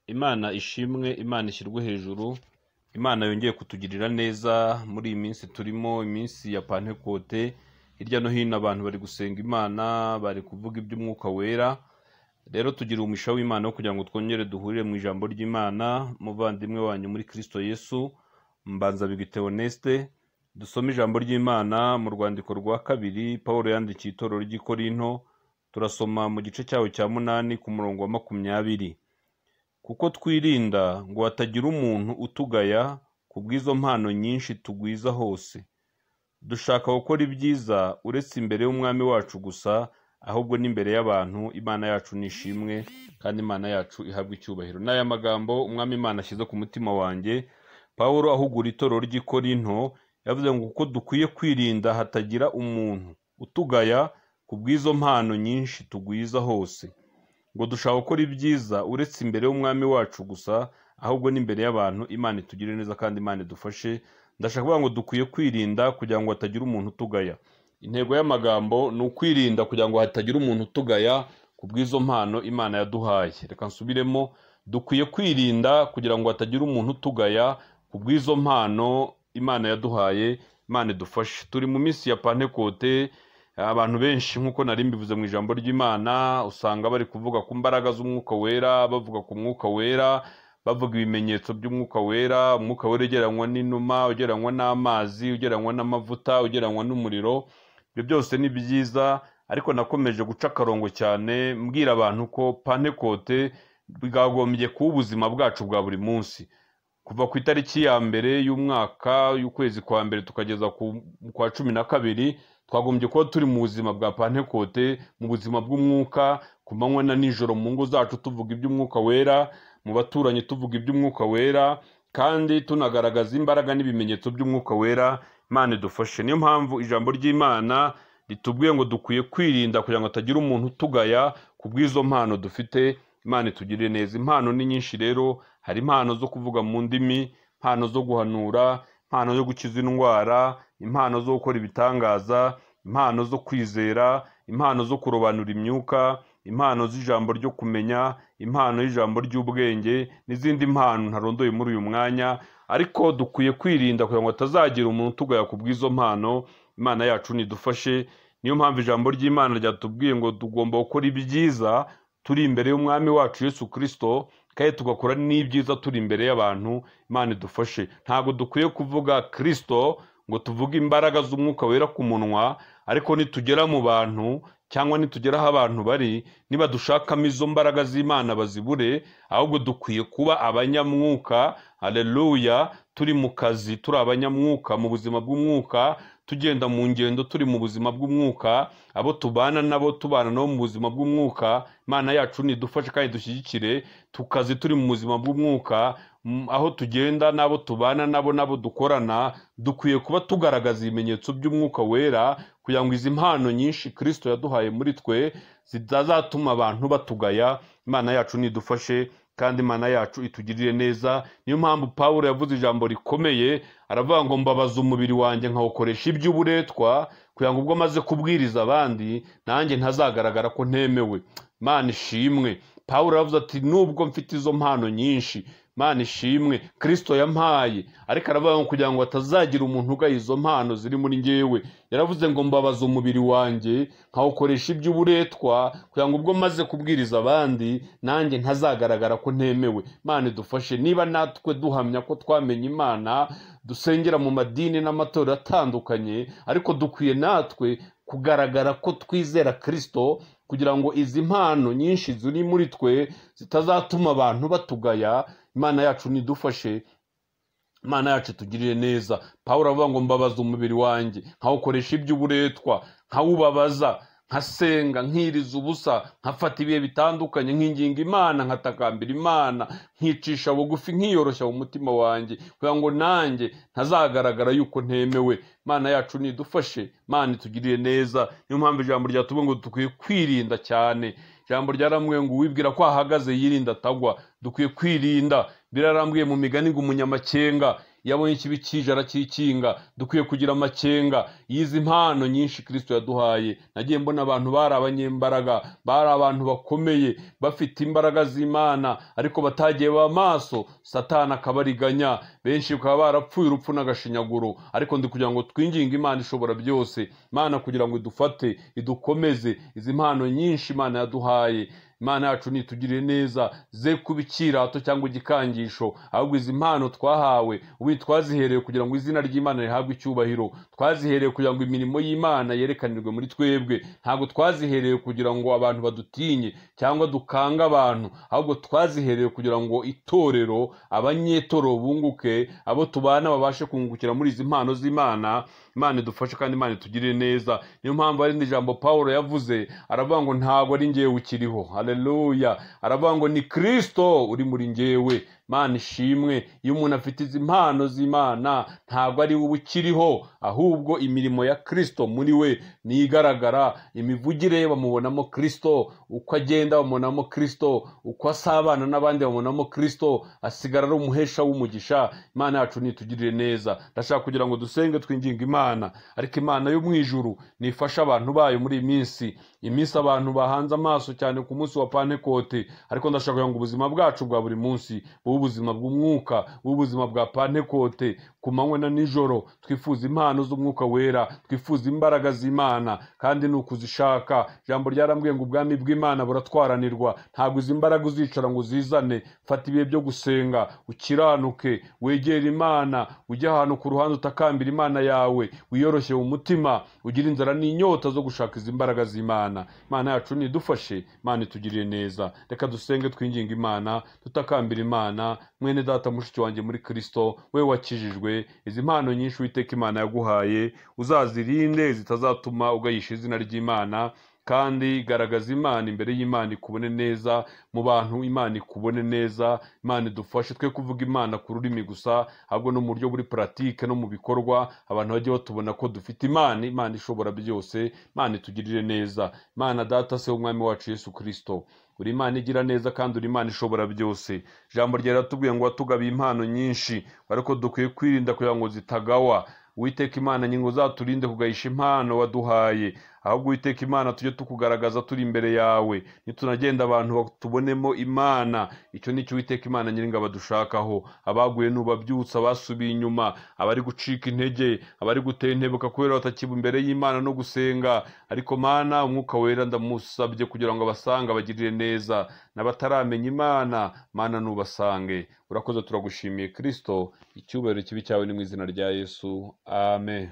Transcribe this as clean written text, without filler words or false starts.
Imana ishimwe, Imana ishyirwe hejuru, Imana yongeye kutugirira neza muri iyi minsi turimo, iminsi ya Pantekote. Hirya no hino abantu bari gusenga Imana, bari kuvuga iby'umwuka wera. Rero tugira umugisha w'Imana wo kugira ngo twongere duhurire mu ijambo ry'Imana. Muvandimwe wanyu muri Kristo Yesu, Mbanzabigwi Theoneste, dusome ijambo ry'Imana mu rwandiko rwa kabiri Pawulo yandikiye itorero ry'i Korinto. Turasoma mu gice cyawo cya 8 ku murongo wa 20. Kuko twirinda ngo hatagira umuntu utugaya ku bw'izo mpano nyinshi tugwiza hose. Dushaka gukora ibyiza uretse imbere y'umwami wacu gusa, ahubwo n'imbere y'abantu. Imana yacu nishimwe kandi Imana yacu ihabwa icyubahiro. N'aya magambo umwami Imana ashyize ku mutima wanjye. Pawulo ahugura itorero ry'i Korinto yavuze ngo kuko dukwiye kwirinda hatagira umuntu utugaya ku bw'izo mpano nyinshi tugwiza hose. Ngo dushaka gukora ibyiza uretse imbere y'umwami wacu gusa, ahubwo n'imbere y'abantu. Imana itugirire neza kandi Imana idufashe. Ndashaka kuvuga ngo dukwiye kwirinda kugira ngo hatagira umuntu utugaya. Intego y'amagambo ni ukwirinda kugira ngo hatagira umuntu utugaya ku bw'izo mpano Imana yaduhaye. Reka nsubiremo, dukwiye kwirinda kugira ngo hatagira umuntu utugaya ku bw'izo mpano Imana yaduhaye. Imana idufashe. Turi mu minsi ya Pantekote. Abantu benshi nk'uko nari mbivuze mu ijambo ry'Imana usanga bari kuvuga ku mbaraga z'umwuka wera, bavuga ku mwuka wera, bavuga ibimenyetso by'umwuka wera. Umwuka wera ugereranywa n'inuma, ugereranywa n'amazi, ugereranywa n'amavuta, ugereranywa n'umuriro. Ibyo byose ni byiza, ariko nakomeje guca akarongo cyane mbwira abantu ko Pantekote bwagombye kuba ubuzima bwacu bwa buri munsi. Kuva ku itariki ya mbere y'umwaka y'ukwezi kwa mbere tukageza kwa 12, twagombye kuba turi mu buzima bwa Pantekote, mu buzima bw'umwuka, ku manywa na nijoro, mu ngo zacu tuvuga iby'umwuka wera, mu baturanyi tuvuga iby'umwuka wera, kandi tunagaragaza imbaraga n'ibimenyetso by'umwuka wera. Imana idufashe. Niyo mpamvu ijambo ry'Imana ritubwiye ngo dukwiye kwirinda kugira ngo hatagira umuntu utugaya ku bw'izo mpano dufite. Imana itugirire neza. Impano ni nyinshi rero. Hari impano zo kuvuga mu ndimi, impano zo guhanura, impano zo gukiza indwara, impano zo gukora ibitangaza, impano zo kwizera, impano zo kurobanura imyuka, impano z'ijambo ryo kumenya, impano y'ijambo ry'ubwenge, n'izindi mpano ntarondoye muri uyu mwanya. Ariko dukwiye kwirinda kugira ngo hatazagira umuntu utugaya ku bw'izo mpano. Imana yacu nidufashe. Niyo mpamvu ijambo ry'Imana ryatubwiye ngo tugomba gukora ibyiza turi imbere y'umwami wacu Yesu Kristo, kandi tugakora n'ibyiza turi imbere y'abantu. Imana idufashe. Ntabwo dukwiye kuvuga Kristo ngo tuvuge imbaraga z'umwuka wera ku munwa, ariko nitugera mu bantu cyangwa nitugera aho abantu bari, niba dushakamo izo mbaraga z'Imana bazibure. Ahubwo dukwiye kuba abanyamwuka. Haleluya. Turi mu kazi turi abanyamwuka, mu buzima bw'umwuka, tugenda mu ngendo turi mu buzima bw'umwuka, abo tubana nabo tubana nabo mu buzima bw'umwuka. Imana yacu nidufashe kandi dushyigikire. Tukazi turi mu buzima bw'umwuka, aho tugenda n'abo tubana nabo dukorana, dukwiye kuba tugaragaza ibimenyetso by'umwuka wera, kugira ngo izi mpano nyinshi Kristo yaduhaye muri twe zitazatuma abantu batugaya. Imana yacu nidufashe kandi Imana yacu itugirire neza. Niyo mpamvu Pawulo yavuze ijambo rikomeye, aravuga ngo mbabaza umubiri wanjye nkawukoresha iby'uburetwa, kugira ngo ubwo maze kubwiriza abandi nanjye ntazagaragara ko ntemewe. Imana ishimwe. Pawulo yavuze ati nubwo mfite izo mpano nyinshi, Imana ishimwe, Kristo yampaye, ariko aravuga ngo kugira ngo hatazagira umuntu ugaya izo mpano ziri muri njyewe. Yaravuze ngo mbabaza umubiri wanjye nkawukoresha iby'uburetwa, kugira ngo ubwo maze kubwiriza abandi nanjye ntazagaragara ko ntemewe. Imana idufashe. Niba natwe duhamya ko twamenye Imana, dusengera mu madini n'amatorero atandukanye, ariko dukwiye natwe kugaragara ko twizera Kristo, kugira ngo izi mpano nyinshi ziri muri twe zitazatuma abantu batugaya. Imana yacu nidufashe. Imana yacu tugirire neza. Pawulo avuga ngo mbabaza umubiri wanjye nkawukoresha iby'uburetwa, nkawubabaza, nkasenga, nkiriza ubusa, nkafata ibihe bitandukanye, nkinginga Imana, nkatakambira Imana, nkicisha bugufi, nkiyoroshya mu mutima wanjye, kugira ngo nanjye ntazagaragara yuko ntemewe. Imana yacu nidufashe. Imana itugirire neza. Niyo mpamvu ijambo ryatubwiye ngo dukwiye kwirinda cyane. Ijambo ryaramubwiye ngo uwibwira ko ahagaze yirinda atagwa. Dukwiye kwirinda. birarambuye mu migani ngo umunyamakenga yabonye ikibi kije arakikinga. Dukwiye kugira amakenga y'izi mpano nyinshi Kristo yaduhaye. Nagiye mbona abantu bari abanyembaraga, bari abantu bakomeye bafite imbaraga z'Imana, ariko batagiye ba maso, Satani akabariganya, benshi bakaba barapfuye urupfu n'agashinyaguro. Ariko ndi kugira ngo twinginge Imana ishobora byose, Imana kugira ngo idufate, idukomeze izi mpano nyinshi Imana yaduhaye. Imana yacu nitugirire neza, ze kubikira hato cyangwa igikangisho, ahubwo izi mpano twahawe ubu twazihereye kugira ngo izina ry'Imana rihabwe icyubahiro. Twazihereye kugira ngo imirimo y'Imana yerekanirwe muri twebwe. Ntabwo twazihereye kugira ngo abantu badutinye cyangwa dukanga abantu, ahubwo twazihereye kugira ngo itorero, abanyetoro bunguke, abo tubana babashe kungukira muri izi mpano z'Imana. Imana idufashe kandi Imana itugirire neza. Niyo mpamvu ari ijambo Pawulo yavuze, aravuga ngo ntabwo ari njyewe ukiriho. Haleluya. Aravuga ngo ni Kristo uri muri njyewe. Mana ishimwe. Iyo umuntu afite izi mpano z'Imana, ntabwo ari we ukiriho, ahubwo imirimo ya Kristo muri we ni igaragara. Imivugire bamubonamo Kristo, uko agenda bamubonamo Kristo, uko asabana n'abandi bamubonamo Kristo, asigara ari umuhesha w'umugisha. Imana yacu nitugirire neza. Ndashaka kugira ngo dusenge twinginga Imana, ariko Imana yo mu ijuru nifasha abantu bayo muri iyi minsi abantu bahanze amaso cyane ku munsi wa Pantekote. Ariko ndashaka kugira ngo ubuzima bwacu bwa buri munsi ubuzima bw'umwuka, ubuzima bwa Pantekote, ku manywa na nijoro, twifuza impano z'umwuka wera, twifuza imbaraga z'Imana, kandi nukuzishaka. Ijambo ryarambwiye ngo ubwami bw'Imana buratwaranirwa. Ntabwo izi mbaraga uzicara ngo uzizane. Fata ibihe byo gusenga, ukiranuke, wegera Imana, ujye ahantu ku ruhande utakambira Imana yawe, wiyoroshye mu mutima, ugira inzara n'inyota zo gushaka izi mbaraga z'Imana. Imana yacu nidufashe, Imana itugirire neza. Reka dusenge twinginga Imana, tutakambira Imana. Mwene data mushiki wanjye muri Kristo, we wakijijwe, izi mpano nyinshi Uwiteka Imana yaguhaye uzazirinde zitazatuma ugayisha izina ry'Imana, kandi garagaza Imana imbere y'Imana ikubone neza, mu bantu Imana ikubone neza. Imana idufashe twe kuvuga Imana ku rurimi gusa, ahubwo no mu buryo buri pratique no mu bikorwa, abantu bajye batubona ko dufite Imana ishobora byose. Imana itugirire neza. Imana Data se w'Umwami wacu Yesu Kristo, uri Imana igira neza kandi uri Imana ishobora byose. Ijambo ryaratubwiye ngo watugabiye impano nyinshi, ariko dukwiye kwirinda kugira ngo zitagawa. Uwiteka Imana nyingo zaturinde kugayisha impano waduhaye, ahubwo Uwiteka Imana tujye tukugaragaza turi imbere yawe, nitunagenda abantu batubonemo Imana. Icyo nicyo Uwiteka Imana nyiringa badushakaho. Abaguye nubabyutsa, basubiye inyuma, abari gucika intege, abari gutentebuka kubera batakiba imbere y'Imana no gusenga. Ariko Mana, umwuka wera ndamusabye kugira ngo abasanga bagirire neza, n'abataramenya Imana, Mana nubasange. Urakoze, turagushimiye Kristo. Icyubahiro kibi cyawe ni mu izina rya Yesu. Amen.